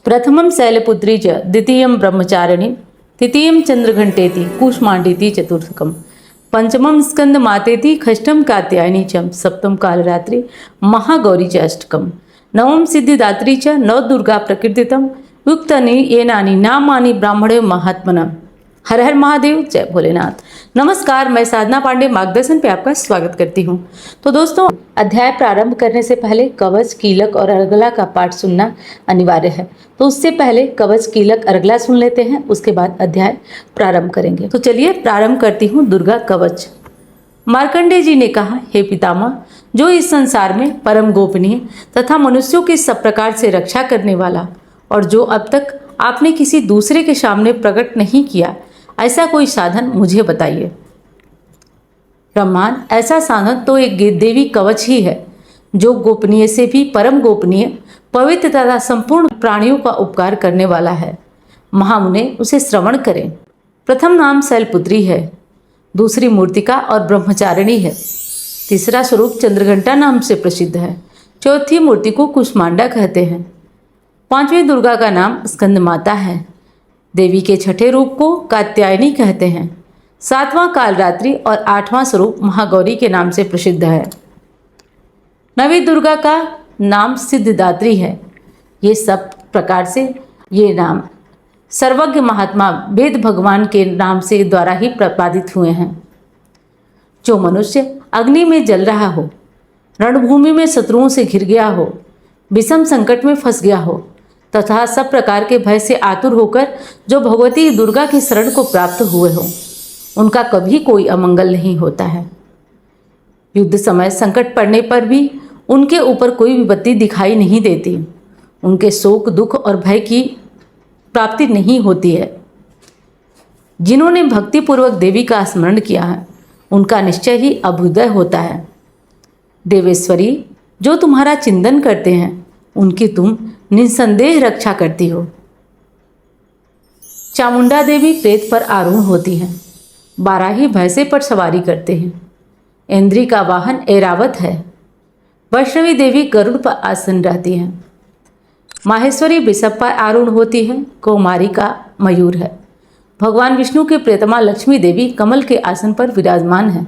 प्रथमं शैलपुत्री च द्वितीयं ब्रह्मचारिणी तृतीयं चंद्रघंटेति कूष्मांडेति चतुर्थकम् पंचमं स्कंदमातेति षष्ठं कात्यायनी च सप्तम कालरात्रि महागौरी च अष्टकम् नवम सिद्धिदात्री च नवदुर्गा प्रकीर्तितम युक्तानि येनानि नामानि ब्राह्मणे महात्मना। हर हर महादेव, जय भोलेनाथ। नमस्कार, मैं साधना पांडे मार्गदर्शन पे आपका स्वागत करती हूँ। तो दोस्तों, अध्याय प्रारंभ करने से पहले कवच, कीलक और अर्गला का पाठ सुनना अनिवार्य है। तो उससे पहले कवच, कीलक, अर्गला सुन लेते हैं, उसके बाद अध्याय प्रारंभ करेंगे। तो चलिए प्रारंभ करती हूँ। दुर्गा कवच। मार्कंडेय जी ने कहा, हे पितामह, जो इस संसार में परम गोपनीय तथा मनुष्यों की सब प्रकार से रक्षा करने वाला और जो अब तक आपने किसी दूसरे के सामने प्रकट नहीं किया, ऐसा कोई साधन मुझे बताइए। ब्रह्मांड, ऐसा साधन तो एक देवी कवच ही है, जो गोपनीय से भी परम गोपनीय, पवित्र तथा संपूर्ण प्राणियों का उपकार करने वाला है। महामुने उसे श्रवण करें। प्रथम नाम शैलपुत्री है, दूसरी मूर्तिका और ब्रह्मचारिणी है, तीसरा स्वरूप चंद्रघंटा नाम से प्रसिद्ध है, चौथी मूर्ति को कुष्मांडा कहते हैं, पांचवी दुर्गा का नाम स्कंदमाता है, देवी के छठे रूप को कात्यायनी कहते हैं, सातवां कालरात्रि और आठवां स्वरूप महागौरी के नाम से प्रसिद्ध है। नवी दुर्गा का नाम सिद्धिदात्री है। ये सब प्रकार से ये नाम सर्वज्ञ महात्मा वेद भगवान के नाम से द्वारा ही प्रतिपादित हुए हैं। जो मनुष्य अग्नि में जल रहा हो, रणभूमि में शत्रुओं से घिर गया हो, विषम संकट में फंस गया हो तथा सब प्रकार के भय से आतुर होकर जो भगवती दुर्गा की शरण को प्राप्त हुए हो, उनका कभी कोई अमंगल नहीं होता है। युद्ध समय संकट पड़ने पर भी उनके ऊपर कोई विपत्ति दिखाई नहीं देती। उनके शोक, दुख और भय की प्राप्ति नहीं होती है। जिन्होंने भक्तिपूर्वक देवी का स्मरण किया है, उनका निश्चय ही अभ्युदय होता है। देवेश्वरी, जो तुम्हारा चिंतन करते हैं, उनकी तुम निसंदेह रक्षा करती हो। चामुंडा देवी प्रेत पर आरूढ़ होती हैं, बाराही भैंसे पर सवारी करते हैं। इंद्री का वाहन ऐरावत है। वैष्णवी देवी गरुड़ पर आसन रहती हैं। माहेश्वरी वृषभ पर आरूढ़ होती है। कौमारी का मयूर है। भगवान विष्णु के प्रियतमा लक्ष्मी देवी कमल के आसन पर विराजमान है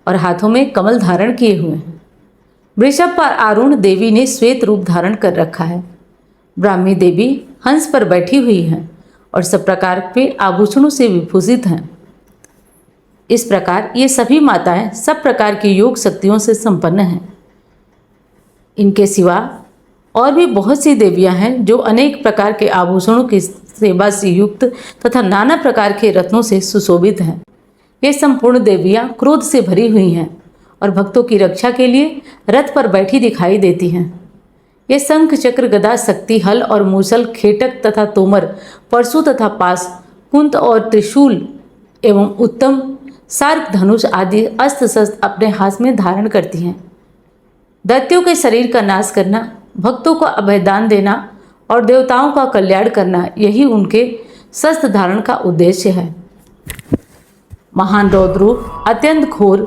और हाथों में कमल धारण किए हुए हैं। वृषभ पर आरूढ़ देवी ने श्वेत रूप धारण कर रखा है। ब्राह्मी देवी हंस पर बैठी हुई हैं और सब प्रकार के आभूषणों से विभूषित हैं। इस प्रकार ये सभी माताएं सब प्रकार की योग शक्तियों से संपन्न हैं। इनके सिवा और भी बहुत सी देवियां हैं जो अनेक प्रकार के आभूषणों की सेवा से युक्त तथा नाना प्रकार के रत्नों से सुशोभित हैं। ये संपूर्ण देवियां क्रोध से भरी हुई हैं और भक्तों की रक्षा के लिए रथ पर बैठी दिखाई देती हैं। ये शंख, चक्र, गदा, शक्ति, हल और मूसल, खेटक तथा तोमर, परशु तथा पास, कुंत और त्रिशूल एवं उत्तम सार्क, धनुष आदि अस्त्र शस्त्र अपने हाथ में धारण करती हैं। दैत्यों के शरीर का नाश करना, भक्तों को अभयदान देना और देवताओं का कल्याण करना, यही उनके शस्त्र धारण का उद्देश्य है। महान रौद्र, अत्यंत घोर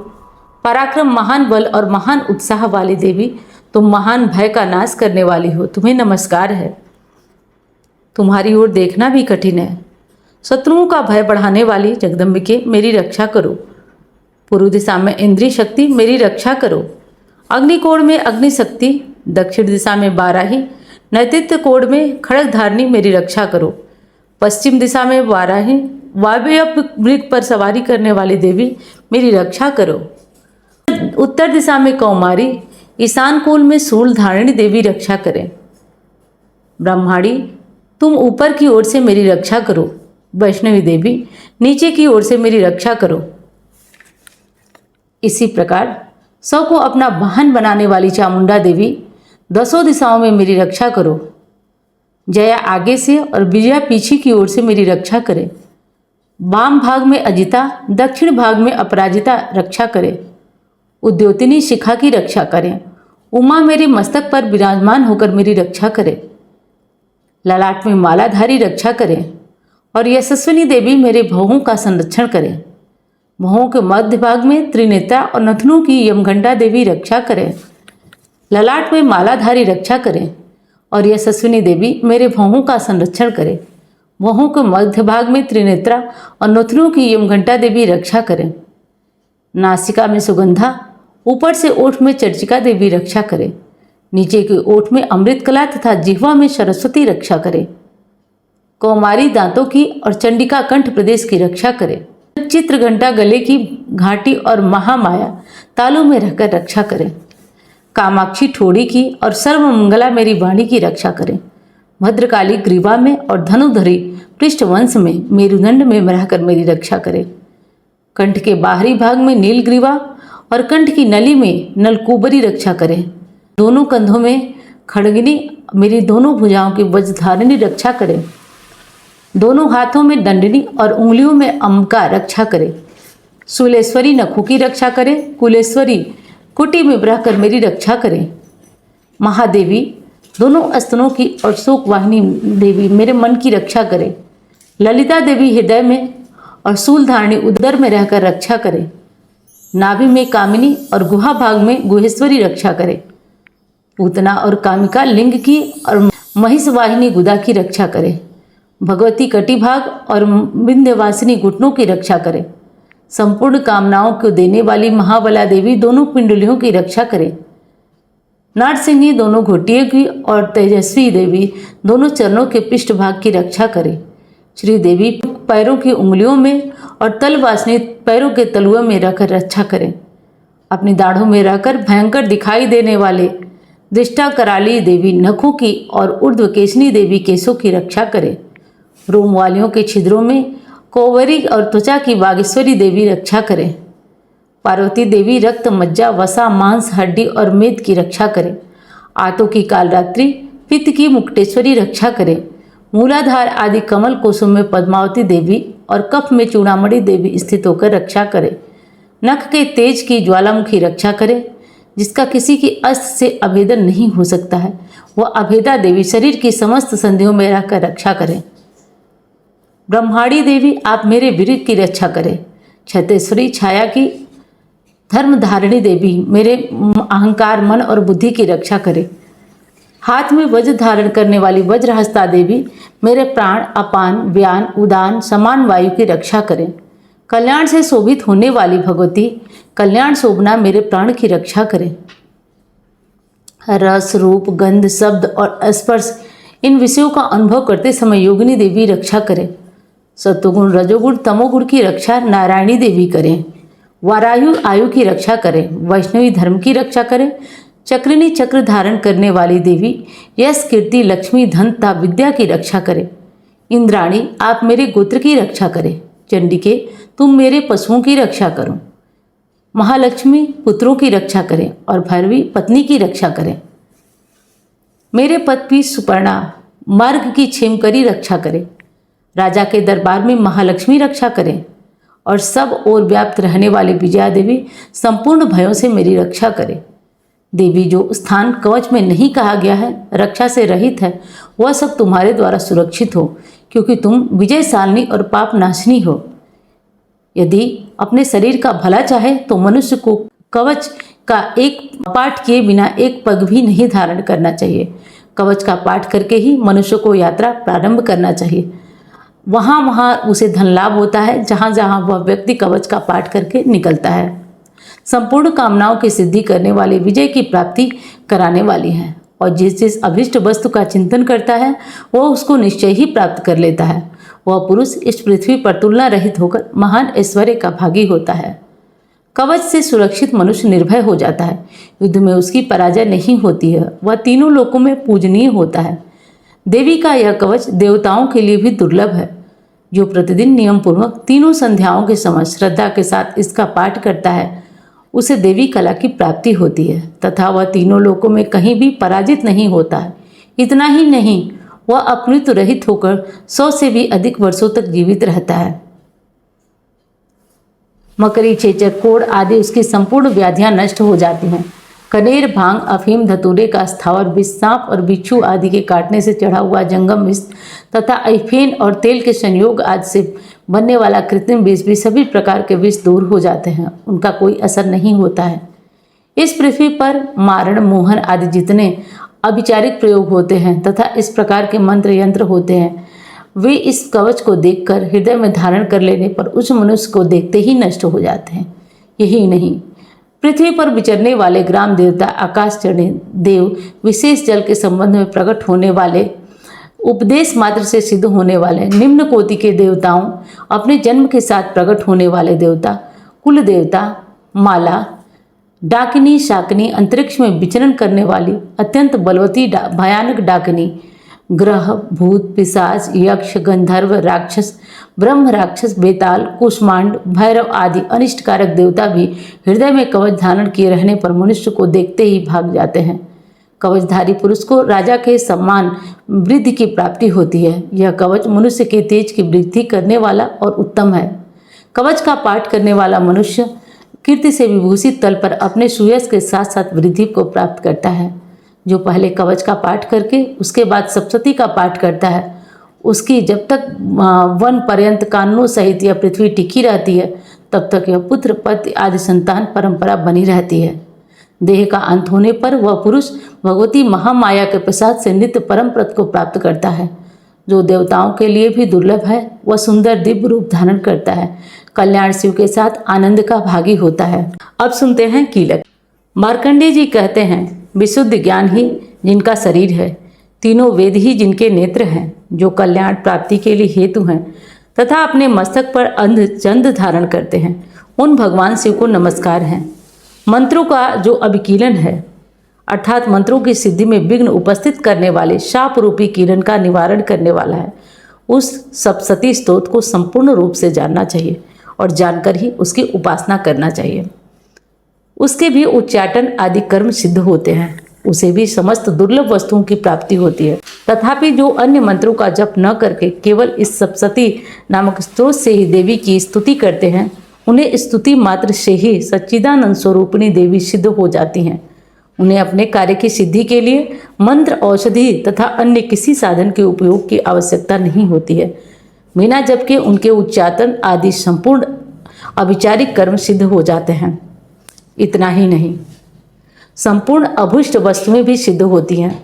पराक्रम, महान बल और महान उत्साह वाली देवी, तुम महान भय का नाश करने वाली हो, तुम्हें नमस्कार है। तुम्हारी ओर देखना भी कठिन है। शत्रुओं का भय बढ़ाने वाली जगदम्बिके, मेरी रक्षा करो। पूर्व दिशा में इंद्री शक्ति, मेरी रक्षा करो। अग्निकोण में अग्नि शक्ति, दक्षिण दिशा में बाराही, नैतित्व कोण में खड़ग धारणी, मेरी रक्षा करो। पश्चिम दिशा में बाराही, वायव्य मृग पर सवारी करने वाली देवी, मेरी रक्षा करो। उत्तर दिशा में कौमारी, ईशान कोल में शूल धारिणी देवी रक्षा करें। ब्रह्माणी, तुम ऊपर की ओर से मेरी रक्षा करो। वैष्णवी देवी, नीचे की ओर से मेरी रक्षा करो। इसी प्रकार सौ को अपना वाहन बनाने वाली चामुंडा देवी, दसों दिशाओं में मेरी रक्षा करो। जया आगे से और विजया पीछे की ओर से मेरी रक्षा करे। वाम भाग में अजिता, दक्षिण भाग में अपराजिता रक्षा करे। उद्योतिनी शिखा की रक्षा करें। उमा मेरे मस्तक पर विराजमान होकर मेरी रक्षा करे। ललाट में मालाधारी रक्षा करें और यशस्विनी देवी मेरे भवों का संरक्षण करें। भवों के मध्य भाग में त्रिनेत्रा और नथनों की यमघंटा देवी रक्षा करें। ललाट में मालाधारी रक्षा करें और यशस्विनी देवी मेरे भौहों का संरक्षण करे। भौहों के मध्य भाग में त्रिनेत्रा और नथुनों की यमघंटा देवी रक्षा करें। नासिका में सुगंधा, ऊपर से ओठ में चर्चिका देवी रक्षा करे। नीचे के ओठ में अमृत कला तथा जिह्वा में सरस्वती रक्षा करे। कौमारी दांतों की और चंडिका कंठ प्रदेश की रक्षा करे। चित्र घंटा गले की घाटी और महामाया तालू में रहकर रक्षा करें। कामाक्षी ठोड़ी की और सर्वमंगला मेरी वाणी की रक्षा करें। भद्रकाली ग्रीवा में और धनुधरी पृष्ठवंश में मेरुदंड में रहकर मेरी रक्षा करें। कंठ के बाहरी भाग में नीलग्रीवा और कंठ की नली में नलकूबरी रक्षा करें। दोनों कंधों में खड़गिनी मेरी दोनों भुजाओं की वज्रधारिणी रक्षा करें। दोनों हाथों में दंडनी और उंगलियों में अम्का रक्षा करे। शूलेश्वरी नखों की रक्षा करे। कुलेश्वरी कुटी में रहकर मेरी रक्षा करें। महादेवी दोनों स्तनों की और शोक वाहिनी देवी मेरे मन की रक्षा करे। ललिता देवी हृदय में और शूलधारिणी उदर में रहकर रक्षा करे। नाभि में कामिनी और गुहा भाग में गुहेश्वरी रक्षा करे। पूतना और कामिका लिंग की और महिष वाहिनी गुदा की रक्षा करे। भगवती कटिभाग और विंध्यवासिनी घुटनों की रक्षा करे। संपूर्ण कामनाओं को देने वाली महाबला देवी दोनों पिंडलियों की रक्षा करे। नारसिंही दोनों घोटियों की और तेजस्वी देवी दोनों चरणों के पृष्ठभाग की रक्षा करे। श्री देवी पैरों की उंगलियों में और तलवासिनी पैरों के तलुओं में रहकर रक्षा करें। अपनी दाढ़ों में रहकर भयंकर दिखाई देने वाले दृष्टा कराली देवी नखों की और ऊर्ध्वकेशनी देवी केशों की रक्षा करे। रोम वालियों के छिद्रों में कोवरी और त्वचा की बागेश्वरी देवी रक्षा करें। पार्वती देवी रक्त, मज्जा, वसा, मांस, हड्डी और मेद की रक्षा करें। आंतों की कालरात्रि, पित्त की मुक्तेश्वरी रक्षा करें। मूलाधार आदि कमल कोशों में पद्मावती देवी और कफ में चूड़ामणि देवी स्थित होकर रक्षा करें। नख के तेज की ज्वालामुखी रक्षा करें। जिसका किसी की अस्त्र से अभेदन नहीं हो सकता है, वह अभेदा देवी शरीर की समस्त संधियों में रहकर रक्षा करें। ब्रह्माणी देवी आप मेरे विरिध की रक्षा करें। क्षतेश्वरी छाया की धर्मधारिणी देवी मेरे अहंकार, मन और बुद्धि की रक्षा करें। हाथ में वज्र धारण करने वाली वज्रहस्ता देवी मेरे प्राण, अपान, व्यान, उदान, समान वायु की रक्षा करें। कल्याण से शोभित होने वाली भगवती कल्याण शोभना मेरे प्राण की रक्षा करें। रस, रूप, गंध, शब्द और स्पर्श इन विषयों का अनुभव करते समय योगिनी देवी रक्षा करें। सत्वगुण, रजोगुण, तमोगुण की रक्षा नारायणी देवी करें। वारायु आयु की रक्षा करें। वैष्णवी धर्म की रक्षा करें। चक्रिणी चक्र धारण करने वाली देवी यश, कीर्ति, लक्ष्मी, धन तथा विद्या की रक्षा करें। इंद्राणी आप मेरे गोत्र की रक्षा करें। चंडिके तुम मेरे पशुओं की रक्षा करो। महालक्ष्मी पुत्रों की रक्षा करें और भैरवी पत्नी की रक्षा करें। मेरे पति सुपर्णा मार्ग की क्षेमकरी रक्षा करें। राजा के दरबार में महालक्ष्मी रक्षा करें और सब ओर व्याप्त रहने वाली विजया देवी संपूर्ण भयों से मेरी रक्षा करें। देवी जो स्थान कवच में नहीं कहा गया है, रक्षा से रहित है, वह सब तुम्हारे द्वारा सुरक्षित हो, क्योंकि तुम विजयशालिनी और पाप नाशिनी हो। यदि अपने शरीर का भला चाहे तो मनुष्य को कवच का एक पाठ किए बिना एक पग भी नहीं धारण करना चाहिए। कवच का पाठ करके ही मनुष्य को यात्रा प्रारंभ करना चाहिए। वहाँ उसे धन लाभ होता है जहाँ जहाँ वह व्यक्ति कवच का पाठ करके निकलता है। संपूर्ण कामनाओं की सिद्धि करने वाले विजय की प्राप्ति कराने वाली है और जिस अभिष्ट वस्तु का चिंतन करता है वह उसको निश्चय ही प्राप्त कर लेता है। वह पुरुष इस पृथ्वी पर तुलना रहित होकर महान ऐश्वर्य का भागी होता है। कवच से सुरक्षित मनुष्य निर्भय हो जाता है। युद्ध में उसकी पराजय नहीं होती है। वह तीनों लोकों में पूजनीय होता है। देवी का यह कवच देवताओं के लिए भी दुर्लभ है। जो प्रतिदिन नियम पूर्वक तीनों संध्याओं के समय श्रद्धा के साथ इसका पाठ करता है उसे देवी कला की प्राप्ति होती है तथा वह तीनों लोकों में कहीं भी पराजित नहीं होता है। इतना ही नहीं, वह अपमृत्यु रहित होकर 100 से भी अधिक वर्षों तक जीवित रहता है। मकरी, चेचक, कोढ़ आदि उसकी संपूर्ण व्याधियां नष्ट हो जाती हैं। कनेर, भांग, अफीम, धतूरे का स्थावर विष, सांप और बिच्छू आदि के काटने से चढ़ा हुआ जंगम विष तथा अफीन और तेल के संयोग आदि से बनने वाला कृत्रिम विष भी सभी प्रकार के विष दूर हो जाते हैं। उनका कोई असर नहीं होता है। इस पृथ्वी पर मारण, मोहन आदि जितने अभिचारिक प्रयोग होते हैं तथा इस प्रकार के मंत्र यंत्र होते हैं, वे इस कवच को देखकर हृदय में धारण कर लेने पर उस मनुष्य को देखते ही नष्ट हो जाते हैं। यही नहीं, पृथ्वी पर विचरने वाले ग्राम देवता, आकाशचरणी देव, विशेष जल के संबंध में प्रकट होने वाले, उपदेश मात्र से सिद्ध होने वाले निम्न कोटि के देवताओं, अपने जन्म के साथ प्रकट होने वाले देवता, कुल देवता, माला, डाकिनी, शाकिनी, अंतरिक्ष में विचरण करने वाली अत्यंत बलवती भयानक डाकिनी, ग्रह, भूत, पिशाच, यक्ष, गंधर्व, राक्षस, ब्रह्म राक्षस, बेताल, कुष्मांड, भैरव आदि अनिष्टकारक देवता भी हृदय में कवच धारण किए रहने पर मनुष्य को देखते ही भाग जाते हैं। कवचधारी पुरुष को राजा के सम्मान वृद्धि की प्राप्ति होती है। यह कवच मनुष्य के तेज की वृद्धि करने वाला और उत्तम है। कवच का पाठ करने वाला मनुष्य कीर्ति से विभूषित तल पर अपने सुयश के साथ साथ वृद्धि को प्राप्त करता है। जो पहले कवच का पाठ करके उसके बाद सप्तशती का पाठ करता है, उसकी जब तक वन पर्यंत कानूनों सहित यह पृथ्वी टिकी रहती है, तब तक यह पुत्र, पति आदि संतान परंपरा बनी रहती है। देह का अंत होने पर वह पुरुष भगवती महामाया के प्रसाद से नित्य परम पद को प्राप्त करता है, जो देवताओं के लिए भी दुर्लभ है। वह सुंदर दिव्य रूप धारण करता है, कल्याण शिव के साथ आनंद का भागी होता है। अब सुनते हैं कीलक। मार्कंडेय जी कहते हैं, विशुद्ध ज्ञान ही जिनका शरीर है, तीनों वेद ही जिनके नेत्र हैं, जो कल्याण प्राप्ति के लिए हेतु हैं तथा अपने मस्तक पर अंध चंद धारण करते हैं, उन भगवान शिव को नमस्कार है। मंत्रों का जो अभिकीलन है, अर्थात मंत्रों की सिद्धि में विघ्न उपस्थित करने वाले शाप रूपी किरण का निवारण करने वाला है, उस सप्तशती स्तोत्र को संपूर्ण रूप से जानना चाहिए और जानकर ही उसकी उपासना करना चाहिए। उसके भी उच्चाटन आदि कर्म सिद्ध होते हैं, उसे भी समस्त दुर्लभ वस्तुओं की प्राप्ति होती है। तथापि जो अन्य मंत्रों का जप न करके केवल इस सप्तशती नामक स्तोत्र से ही देवी की स्तुति करते हैं, उन्हें स्तुति मात्र से ही सच्चिदानंद स्वरूपिणी देवी सिद्ध हो जाती हैं। उन्हें अपने कार्य की सिद्धि के लिए मंत्र, औषधि तथा अन्य किसी साधन के उपयोग की आवश्यकता नहीं होती है। बिना जप के उनके उच्चाटन आदि संपूर्ण अभिचारिक कर्म सिद्ध हो जाते हैं। इतना ही नहीं, संपूर्ण अभुष्ट वस्तुएं भी सिद्ध होती हैं।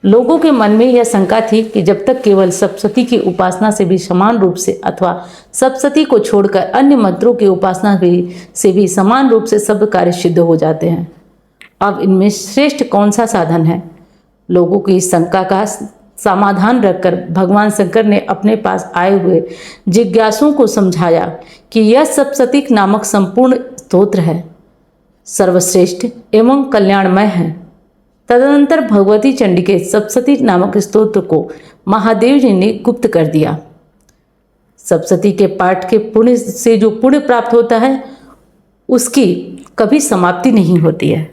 लोगों के मन में यह शंका थी कि जब तक केवल सप्तशती की उपासना से भी समान रूप से अथवा सप्तशती को छोड़कर अन्य मंत्रों की उपासना से भी समान रूप से सब कार्य सिद्ध हो जाते हैं, अब इनमें श्रेष्ठ कौन सा साधन है? लोगों की इस शंका का समाधान रखकर भगवान शंकर ने अपने पास आए हुए जिज्ञासुओं को समझाया कि यह सप्तशती नामक संपूर्ण स्तोत्र है, सर्वश्रेष्ठ एवं कल्याणमय है। तदनंतर भगवती चंडी के सप्तशती नामक स्तोत्र को महादेव जी ने गुप्त कर दिया। सप्तशती के पाठ के पुण्य से जो पुण्य प्राप्त होता है, उसकी कभी समाप्ति नहीं होती है,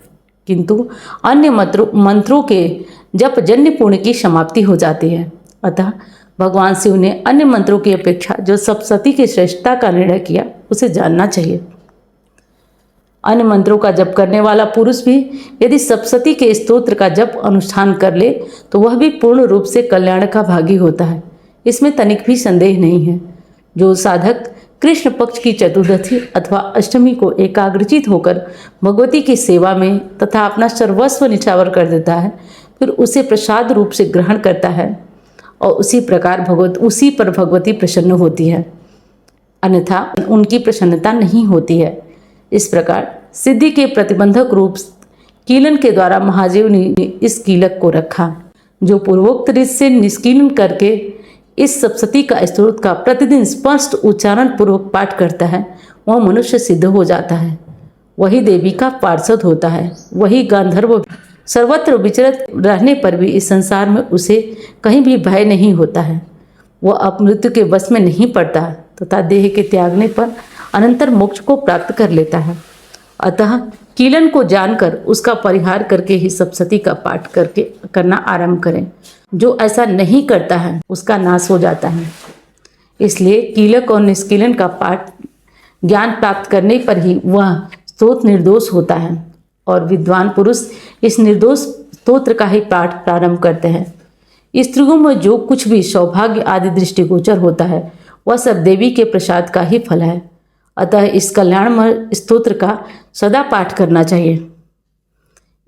किंतु अन्य मंत्रों के जप जन्य पुण्य की समाप्ति हो जाती है। अतः भगवान शिव ने अन्य मंत्रों की अपेक्षा जो सप्तशती की श्रेष्ठता का निर्णय किया, उसे जानना चाहिए। अन्य मंत्रों का जप करने वाला पुरुष भी यदि सप्तशती के स्तोत्र का जप अनुष्ठान कर ले तो वह भी पूर्ण रूप से कल्याण का भागी होता है, इसमें तनिक भी संदेह नहीं है। जो साधक कृष्ण पक्ष की चतुर्दशी अथवा अष्टमी को एकाग्रचित होकर भगवती की सेवा में तथा अपना सर्वस्व निछावर कर देता है, फिर उसे प्रसाद रूप से ग्रहण करता है और उसी पर भगवती प्रसन्न होती है, अन्यथा उनकी प्रसन्नता नहीं होती है। इस प्रकार सिद्धि के प्रतिबंधक रूप कीलन के द्वारा महादेव ने इस कीलक को रखा। जो पूर्वोक्त रीत से निष्कीलन करके इस सप्तशती का स्तोत्र का प्रतिदिन स्पष्ट उच्चारण पूर्वक पाठ करता है, वह मनुष्य सिद्ध हो जाता है, वही देवी का पार्षद होता है, वही गांधर्व सर्वत्र विचरत रहने पर भी इस संसार में उसे कहीं भी भय नहीं होता है। वह अपमृत्यु के वश में नहीं पड़ता तथा देह के त्यागने पर अनंतर मोक्ष को प्राप्त कर लेता है। अतः कीलन को जानकर उसका परिहार करके ही सप्तशती का पाठ करना आरंभ करें। जो ऐसा नहीं करता है उसका नाश हो जाता है। इसलिए कीलक और निष्कीलन का पाठ ज्ञान प्राप्त करने पर ही वह स्तोत्र निर्दोष होता है और विद्वान पुरुष इस निर्दोष स्तोत्र का ही पाठ प्रारंभ करते हैं। स्त्रियों में जो कुछ भी सौभाग्य आदि दृष्टिगोचर होता है, वह सब देवी के प्रसाद का ही फल है। अतः इस कल्याणमय स्तोत्र का सदा पाठ करना चाहिए।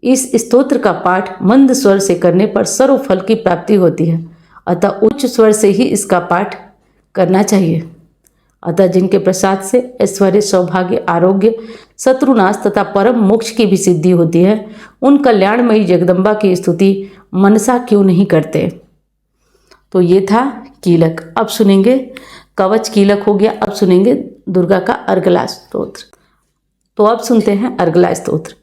इस स्तोत्र का पाठ मंद स्वर से करने पर सर्व फल की प्राप्ति होती है, अतः उच्च स्वर से ही इसका पाठ करना चाहिए। अतः जिनके प्रसाद से ऐश्वर्य, सौभाग्य, आरोग्य, शत्रुनाश तथा परम मोक्ष की भी सिद्धि होती है, उन कल्याणमयी जगदम्बा की स्तुति मनसा क्यों नहीं करते। तो ये था कीलक। अब सुनेंगे कवच कीलक हो गया, अब सुनेंगे दुर्गा का अर्गला स्तोत्र। तो अब सुनते हैं अर्गला स्तोत्र।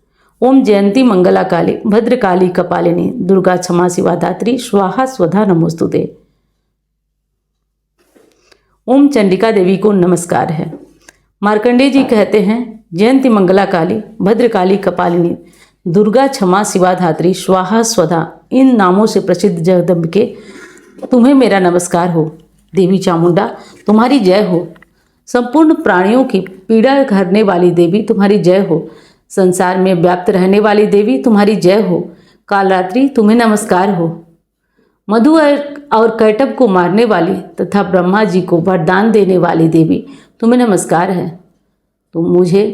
ओम जयंती मंगला काली भद्रकाली कपालिनी दुर्गा क्षमा शिवा धात्री स्वाहा स्वधा नमोस्तुते। ओम चंडिका देवी को नमस्कार है। मार्कंडेय जी कहते हैं, जयंती मंगला काली भद्रकाली कपालिनी दुर्गा क्षमा शिवा धात्री स्वाहा स्वधा, इन नामों से प्रसिद्ध जगदम्बिके तुम्हें मेरा नमस्कार हो। देवी चामुंडा तुम्हारी जय हो। संपूर्ण प्राणियों की पीड़ा हरने वाली देवी तुम्हारी जय हो। संसार में व्याप्त रहने वाली देवी तुम्हारी जय हो। कालरात्रि तुम्हें नमस्कार हो। मधु और कैटब को मारने वाली तथा ब्रह्मा जी को वरदान देने वाली देवी तुम्हें नमस्कार है। तुम मुझे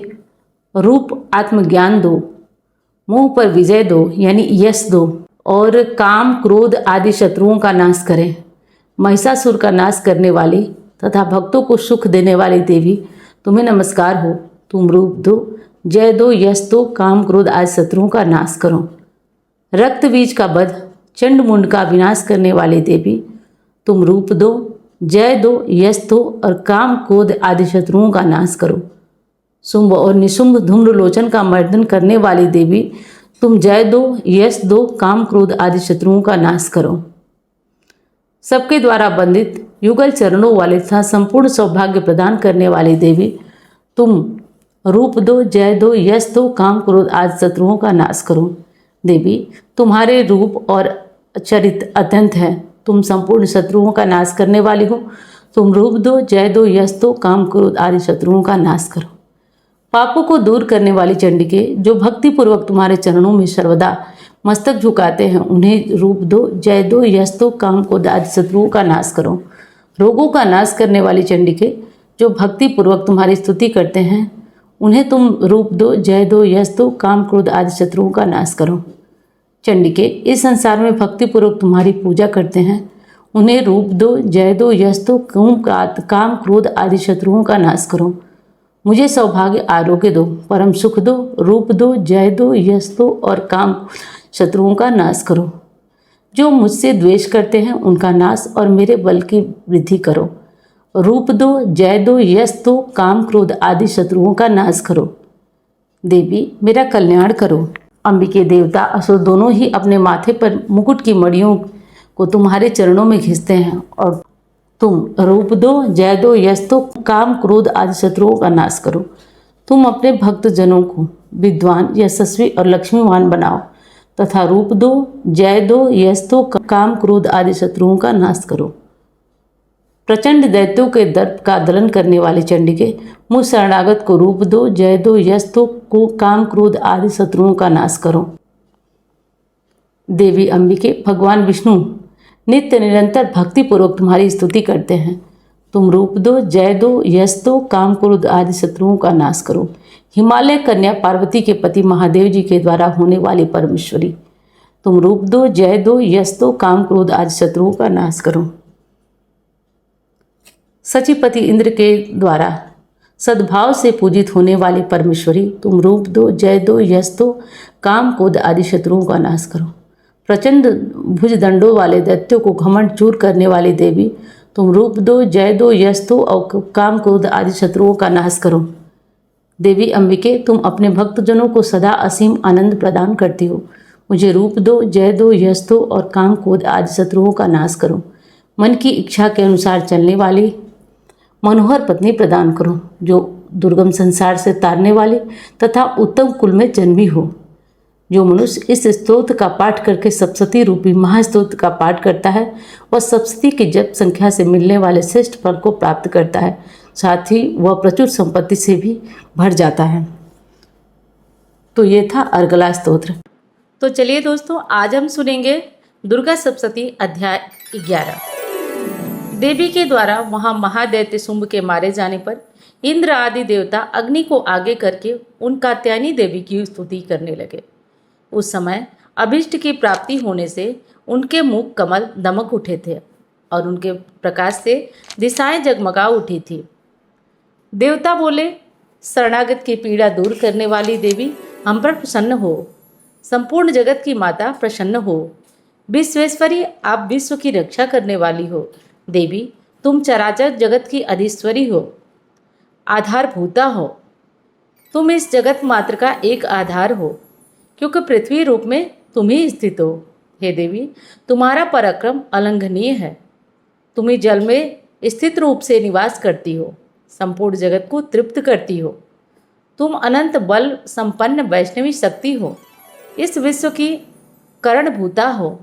रूप आत्मज्ञान दो, मोह पर विजय दो यानी यश दो, और काम क्रोध आदि शत्रुओं का नाश करें। महिषासुर का नाश करने वाली तथा भक्तों को सुख देने वाली देवी तुम्हें नमस्कार हो। तुम रूप दो, जय दो, यश दो, काम क्रोध आदि शत्रुओं का नाश करो। रक्त बीज का वध, चंड मुंड का विनाश करने वाली देवी तुम रूप दो, जय दो, यश दो और काम क्रोध आदि शत्रुओं का नाश करो। शुंभ और निशुंभ धूम्रलोचन का मर्दन करने वाली देवी तुम जय दो, यश दो, काम क्रोध आदि शत्रुओं का नाश करो। सबके द्वारा बंदित युगल चरणों वाले तथा संपूर्ण सौभाग्य प्रदान करने वाली देवी तुम रूप दो, जय दो, यश दो, काम क्रोध आदि शत्रुओं का नाश करो। देवी तुम्हारे रूप और चरित्र अत्यंत है। तुम संपूर्ण शत्रुओं का नाश करने वाली हो। तुम रूप दो, जय दो, यश दो, काम क्रोध आदि शत्रुओं का नाश करो। पापों को दूर करने वाली चंडिके जो भक्तिपूर्वक तुम्हारे चरणों में सर्वदा मस्तक झुकाते हैं, उन्हें रूप दो, जय दो, यश दो, काम क्रोध आदि शत्रुओं का नाश करो। रोगों का नाश करने वाली चंडिके जो भक्तिपूर्वक तुम्हारी स्तुति करते हैं, उन्हें तुम रूप दो, जय दो, यश दो, काम क्रोध आदि शत्रुओं का नाश करो। चंडिके इस संसार में भक्तिपूर्वक तुम्हारी पूजा करते हैं, उन्हें रूप दो, जय दो, यश दो, काम क्रोध आदि शत्रुओं का नाश करो। मुझे सौभाग्य, आरोग्य दो, परम सुख दो, रूप दो, जय दो, यश दो और काम शत्रुओं का नाश करो। जो मुझसे द्वेष करते हैं उनका नाश और मेरे बल की वृद्धि करो। रूप दो, जय दो, यश दो, काम क्रोध आदि शत्रुओं का नाश करो। देवी मेरा कल्याण करो। अंबिके देवता असुर दोनों ही अपने माथे पर मुकुट की मड़ियों को तुम्हारे चरणों में घिसते हैं और तुम रूप दो, जय दो, यश दो, काम क्रोध आदि शत्रुओं का नाश करो। तुम अपने भक्त जनों को विद्वान, यशस्वी और लक्ष्मीवान बनाओ तथा रूप दो, जय दो, यश दो, काम क्रोध आदि शत्रुओं का नाश करो। प्रचंड दैत्यों के दर्प का दलन करने वाले चंडिके मुझ शरणागत को रूप दो, जय दो, यश दो, काम क्रोध आदि शत्रुओं का नाश करो। देवी अंबिके भगवान विष्णु नित्य निरंतर भक्तिपूर्वक तुम्हारी स्तुति करते हैं। तुम रूप दो, जय दो, यश दो, काम क्रोध आदि शत्रुओं का नाश करो। हिमालय कन्या पार्वती के पति महादेव जी के द्वारा होने वाली परमेश्वरी तुम रूप दो, जय दो, यश दो, काम क्रोध आदि शत्रुओं का नाश करो। सचिपति इंद्र के द्वारा सद्भाव से पूजित होने वाली परमेश्वरी तुम रूप दो, जय दो, यश दो, काम क्रोध आदि शत्रुओं का नाश करो। प्रचंड भुजदंडों वाले दैत्यों को घमंड चूर करने वाली देवी तुम रूप दो, जय दो, यश दो और काम क्रोध आदि शत्रुओं का नाश करो। देवी अंबिके तुम अपने भक्तजनों को सदा असीम आनंद प्रदान करती हो। मुझे रूप दो, जय दो, यश दो और काम क्रोध आदि शत्रुओं का नाश करो। मन की इच्छा के अनुसार चलने वाली मनोहर पत्नी प्रदान करो, जो दुर्गम संसार से तारने वाली तथा उत्तम कुल में जन्मी हो। जो मनुष्य इस स्तोत्र का पाठ करके सप्तशती रूपी महास्तोत्र का पाठ करता है, वह सप्तशती की जप संख्या से मिलने वाले श्रेष्ठ फल को प्राप्त करता है, साथ ही वह प्रचुर संपत्ति से भी भर जाता है। तो ये था अर्गला स्तोत्र। तो चलिए दोस्तों, आज हम सुनेंगे दुर्गा सप्तशती अध्याय 11। देवी के द्वारा वहाँ महादैत्य शुंभ के मारे जाने पर इंद्र आदि देवता अग्नि को आगे करके उन कात्यायनी देवी की स्तुति करने लगे। उस समय अभिष्ट की प्राप्ति होने से उनके मुख कमल दमक उठे थे और उनके प्रकाश से दिशाएं जगमगा उठी थी। देवता बोले, शरणागत की पीड़ा दूर करने वाली देवी, हम पर प्रसन्न हो। संपूर्ण जगत की माता प्रसन्न हो। विश्वेश्वरी, आप विश्व की रक्षा करने वाली हो। देवी, तुम चराचर जगत की अधीश्वरी हो, आधारभूता हो। तुम इस जगत मात्र का एक आधार हो, क्योंकि पृथ्वी रूप में तुम ही स्थित हो। हे देवी, तुम्हारा पराक्रम अलंघनीय है। तुम ही जल में स्थित रूप से निवास करती हो, संपूर्ण जगत को तृप्त करती हो। तुम अनंत बल संपन्न वैष्णवी शक्ति हो, इस विश्व की करणभूता हो।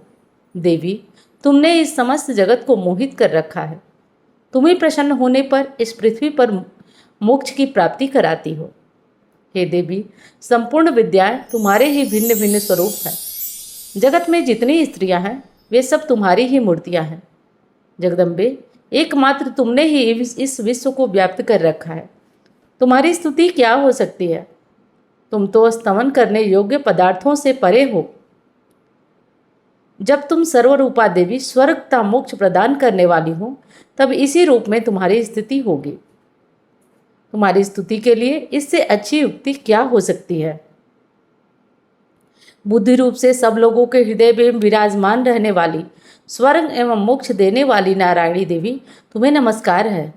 देवी, तुमने इस समस्त जगत को मोहित कर रखा है। तुम ही प्रसन्न होने पर इस पृथ्वी पर मोक्ष की प्राप्ति कराती हो। हे देवी, संपूर्ण विद्याएं तुम्हारे ही भिन्न भिन्न स्वरूप हैं। जगत में जितनी स्त्रियां हैं वे सब तुम्हारी ही मूर्तियां हैं। जगदम्बे, एकमात्र तुमने ही इस विश्व को व्याप्त कर रखा है। तुम्हारी स्तुति क्या हो सकती है? तुम तो स्तवन करने योग्य पदार्थों से परे हो। जब तुम सर्वरूपा देवी स्वर्ग का मोक्ष प्रदान करने वाली हो, तब इसी रूप में तुम्हारी स्थिति होगी। तुम्हारी स्तुति के लिए इससे अच्छी युक्ति क्या हो सकती है? बुद्धि रूप से सब लोगों के हृदय में विराजमान रहने वाली, स्वर्ग एवं मोक्ष देने वाली नारायणी देवी, तुम्हें नमस्कार है।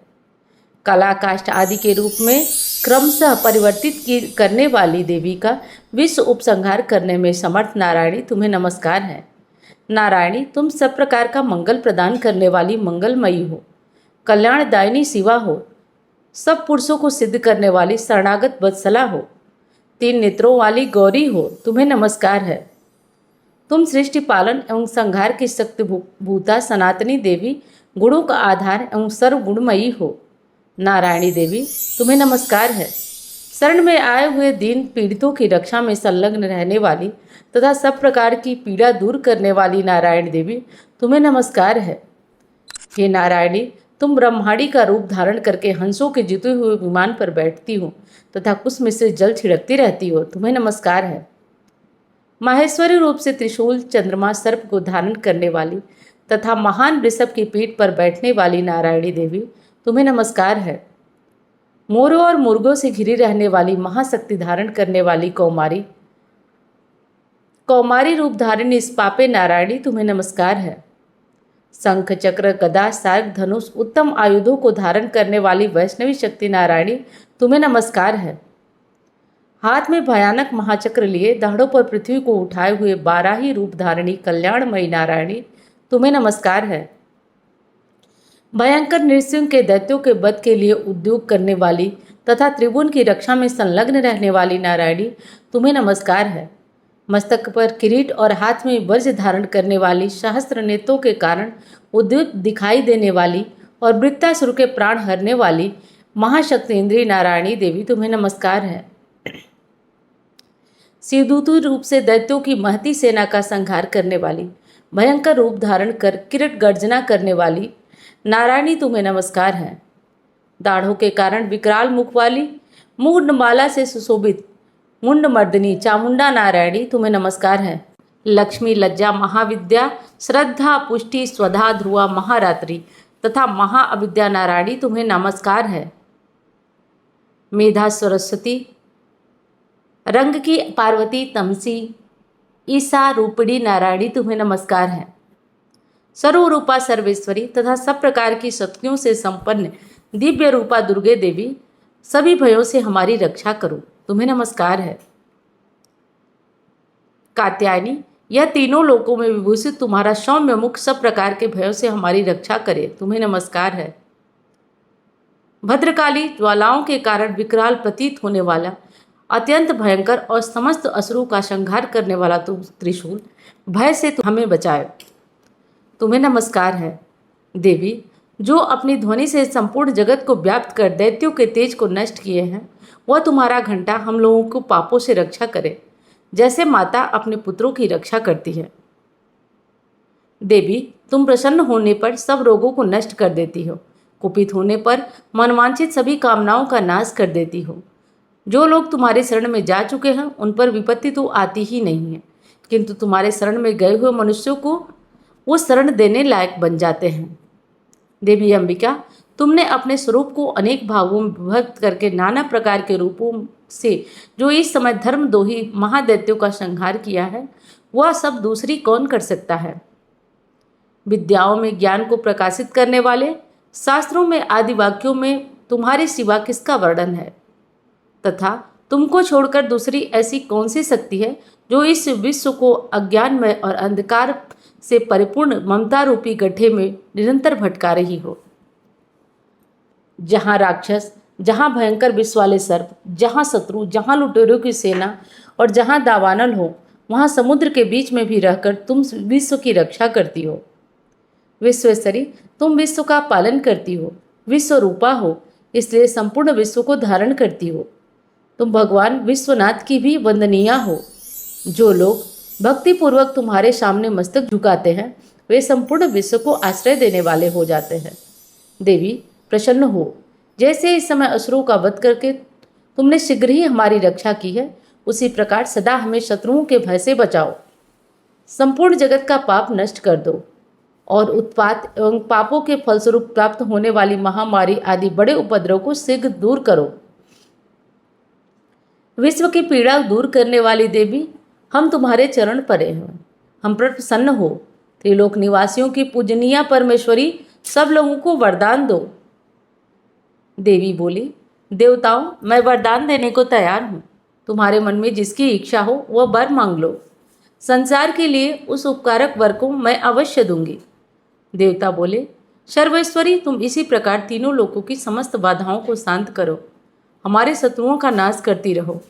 कला काष्ठ आदि के रूप में क्रमशः परिवर्तित करने वाली देवी का विश्व उपसंहार करने में समर्थ नारायणी, तुम्हें नमस्कार है। नारायणी, तुम सब प्रकार का मंगल प्रदान करने वाली मंगलमयी हो, कल्याणदायिनी शिवा हो, सब पुरुषों को सिद्ध करने वाली शरणागत वत्सला हो, तीन नेत्रों वाली गौरी हो, तुम्हें नमस्कार है। तुम सृष्टि पालन एवं संहार की शक्ति भूता सनातनी देवी, गुणों का आधार एवं सर्वगुणमयी हो। नारायणी देवी, तुम्हें नमस्कार है। शरण में आए हुए दीन पीड़ितों की रक्षा में संलग्न रहने वाली तथा सब प्रकार की पीड़ा दूर करने वाली नारायण देवी, तुम्हें नमस्कार है। हे नारायणी, तुम ब्रह्मांडी का रूप धारण करके हंसों के जीते हुए विमान पर बैठती हो तथा कुछ में से जल छिड़कती रहती हो, तुम्हें नमस्कार है। माहेश्वरी रूप से त्रिशूल, चंद्रमा, सर्प को धारण करने वाली तथा महान वृषभ की पीठ पर बैठने वाली नारायणी देवी, तुम्हें नमस्कार है। मोरों और मुर्गों से घिरी रहने वाली महाशक्ति धारण करने वाली कौमारी रूप धारिणी पापे नारायणी, तुम्हें नमस्कार है। शंख, चक्र, गदा, सार्ग, धनुष, उत्तम आयुधों को धारण करने वाली वैष्णवी शक्ति नारायणी, तुम्हें नमस्कार है। हाथ में भयानक महाचक्र लिए दाढ़ों पर पृथ्वी को उठाए हुए 12 ही रूप धारिणी कल्याणमयी नारायणी, तुम्हें नमस्कार है। भयंकर नृसिंह के दैत्यों के वध के लिए उद्योग करने वाली तथा त्रिभुवन की रक्षा में संलग्न रहने वाली नारायणी, तुम्हें नमस्कार है। मस्तक पर किरीट और हाथ में वज्र धारण करने वाली, सहस्त्र नेत्रों के कारण उद्युक्त दिखाई देने वाली और वृत्तासुर के प्राण हरने वाली महाशक्ति इंद्री नारायणी देवी, तुम्हें नमस्कार है। शिवदूती रूप से दैत्यों की महती सेना का संहार करने वाली, भयंकर रूप धारण कर किरट गर्जना करने वाली नारायणी, तुम्हें नमस्कार है। दाढ़ों के कारण विकराल मुख वाली, मुंडमाला से सुशोभित मुंडमर्दिनी चामुंडा नारायणी, तुम्हें नमस्कार है। लक्ष्मी, लज्जा, महाविद्या, श्रद्धा, पुष्टि, स्वधा, ध्रुवा, महारात्रि तथा महाअविद्या नारायणी, तुम्हें नमस्कार है। मेधा, सरस्वती, रंग की पार्वती, तमसी, ईसा रूपिणी नारायणी, तुम्हें नमस्कार है। सर्वरूपा सर्वेश्वरी तथा सब प्रकार की शक्तियों से संपन्न दिव्य रूपा दुर्गे देवी, सभी भयों से हमारी रक्षा करो, तुम्हें नमस्कार है। कात्यायनी, यह तीनों लोकों में विभूषित तुम्हारा सौम्य मुख सब प्रकार के भयों से हमारी रक्षा करे, तुम्हें नमस्कार है। भद्रकाली, ज्वालाओं के कारण विकराल प्रतीत होने वाला, अत्यंत भयंकर और समस्त असुरों का संहार करने वाला तुम त्रिशूल, भय से हमें बचाए, तुम्हें नमस्कार है। देवी, जो अपनी ध्वनि से संपूर्ण जगत को व्याप्त कर दैत्यों के तेज को नष्ट किए हैं, वह तुम्हारा घंटा हम लोगों को पापों से रक्षा करे, जैसे माता अपने पुत्रों की रक्षा करती है। देवी, तुम प्रसन्न होने पर सब रोगों को नष्ट कर देती हो, कुपित होने पर मनवांछित सभी कामनाओं का नाश कर देती हो। जो लोग तुम्हारे शरण में जा चुके हैं उन पर विपत्ति तो आती ही नहीं है, किंतु तुम्हारे शरण में गए हुए मनुष्यों को वो शरण देने लायक बन जाते हैं। देवी अंबिका, तुमने अपने स्वरूप को अनेक भागों में विभक्त करके नाना प्रकार के रूपों से जो इस समय धर्मद्रोही महादैत्यों का संहार किया है, वह सब दूसरी कौन कर सकता है। विद्याओं में ज्ञान को प्रकाशित करने वाले, शास्त्रों में आदि वाक्यों में तुम्हारे सिवा किसका वर्णन है, तथा तुमको छोड़कर दूसरी ऐसी कौन सी शक्ति है जो इस विश्व को अज्ञानमय और अंधकार से परिपूर्ण ममता रूपी गड्ढे में निरंतर भटका रही हो। जहाँ राक्षस, जहाँ भयंकर विष वाले सर्प, जहाँ शत्रु, जहाँ लुटेरों की सेना और जहाँ दावानल हो, वहाँ समुद्र के बीच में भी रहकर तुम विश्व की रक्षा करती हो। विश्वेश्वरी, तुम विश्व का पालन करती हो, विश्व रूपा हो, इसलिए संपूर्ण विश्व को धारण करती हो। तुम भगवान विश्वनाथ की भी वंदनीय हो। जो लोग भक्तिपूर्वक तुम्हारे सामने मस्तक झुकाते हैं, वे संपूर्ण विश्व को आश्रय देने वाले हो जाते हैं। देवी, प्रसन्न हो। जैसे इस समय असुरों का वध करके तुमने शीघ्र ही हमारी रक्षा की है, उसी प्रकार सदा हमें शत्रुओं के भय से बचाओ। संपूर्ण जगत का पाप नष्ट कर दो और उत्पात एवं पापों के फलस्वरूप प्राप्त होने वाली महामारी आदि बड़े उपद्रव को शीघ्र दूर करो। विश्व की पीड़ा दूर करने वाली देवी, हम तुम्हारे चरण परे हैं, हम पर प्रसन्न हो। त्रिलोक निवासियों की पूजनीय परमेश्वरी, सब लोगों को वरदान दो। देवी बोली, देवताओं, मैं वरदान देने को तैयार हूँ। तुम्हारे मन में जिसकी इच्छा हो वह वर मांग लो। संसार के लिए उस उपकारक वर को मैं अवश्य दूंगी। देवता बोले, सर्वेश्वरी, तुम इसी प्रकार तीनों लोकों की समस्त बाधाओं को शांत करो, हमारे शत्रुओं का नाश करती रहो।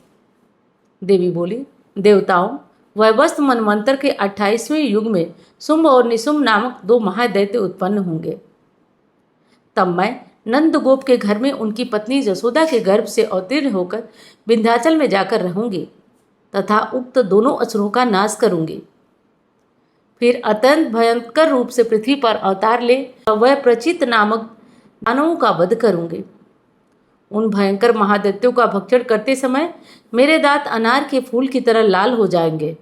देवी बोली, देवताओं, वैवस्वत मनवंतर के 28वें युग में शुंभ और निशुंभ नामक 2 महादैत्य उत्पन्न होंगे। तब मैं नंदगोप के घर में उनकी पत्नी जसोदा के गर्भ से अवतीर्ण होकर विंध्याचल में जाकर रहूंगी तथा उक्त दोनों असुरों का नाश करूंगी। फिर अत्यंत भयंकर रूप से पृथ्वी पर अवतार ले वह प्रचित नामक दानवों का वध करूंगी। उन भयंकर महादैत्यों का भक्षण करते समय मेरे दांत अनार के फूल की तरह लाल हो जाएंगे।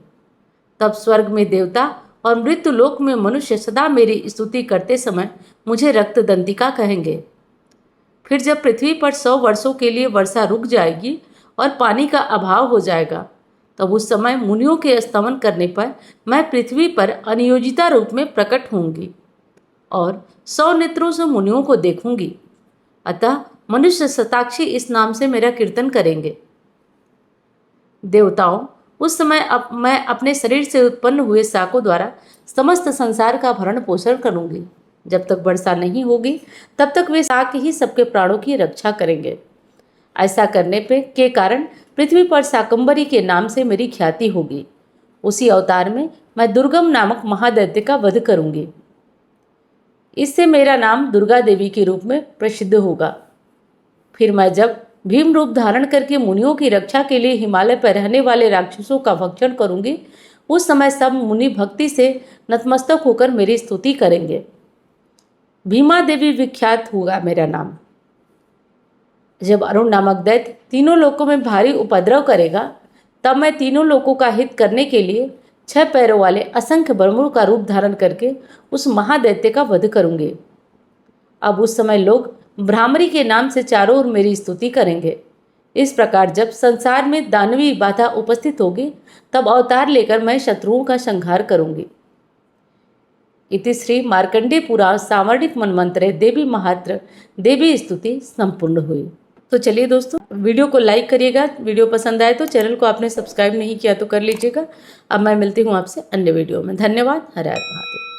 तब स्वर्ग में देवता और मृत्यु लोक में मनुष्य सदा मेरी स्तुति करते समय मुझे रक्तदंतिका कहेंगे। फिर जब पृथ्वी पर 100 वर्षों के लिए वर्षा रुक जाएगी और पानी का अभाव हो जाएगा, तब उस समय मुनियों के स्तमन करने पर मैं पृथ्वी पर अनियोजिता रूप में प्रकट होंगी और 100 नेत्रों से मुनियों को देखूंगी। अतः मनुष्य शताक्षी इस नाम से मेरा कीर्तन करेंगे। देवताओं, उस समय मैं अपने शरीर से उत्पन्न हुए शाकों द्वारा समस्त संसार का भरण पोषण करूंगी। जब तक वर्षा नहीं होगी तब तक वे शाक ही सबके प्राणों की रक्षा करेंगे। ऐसा करने के कारण पृथ्वी पर शाकंभरी के नाम से मेरी ख्याति होगी। उसी अवतार में मैं दुर्गम नामक महादैत्य का वध करूंगी। इससे मेरा नाम दुर्गा देवी के रूप में प्रसिद्ध होगा। फिर मैं जब भीम रूप धारण करके मुनियों की रक्षा के लिए हिमालय पर रहने वाले राक्षसों का भक्षण करूंगी, उस समय सब मुनि भक्ति से नतमस्तक होकर मेरी स्तुति करेंगे। भीमा देवी विख्यात होगा मेरा नाम। जब अरुण नामक दैत्य तीनों लोकों में भारी उपद्रव करेगा, तब मैं तीनों लोकों का हित करने के लिए 6 पैरों वाले असंख्य ब्रह्मों का रूप धारण करके उस महादैत्य का वध करूंगी। अब उस समय लोग भ्रामरी के नाम से चारों ओर मेरी स्तुति करेंगे। इस प्रकार जब संसार में दानवी बाधा उपस्थित होगी, तब अवतार लेकर मैं शत्रुओं का संहार करूंगी। इति श्री मार्कंडेय पुराण सावर्णिक मनमंत्रे देवी महात्र देवी स्तुति संपूर्ण हुई। तो चलिए दोस्तों, वीडियो को लाइक करिएगा। वीडियो पसंद आए तो चैनल को आपने सब्सक्राइब नहीं किया तो कर लीजिएगा। अब मैं मिलती हूँ आपसे अन्य वीडियो में। धन्यवाद। हर हर महादेव।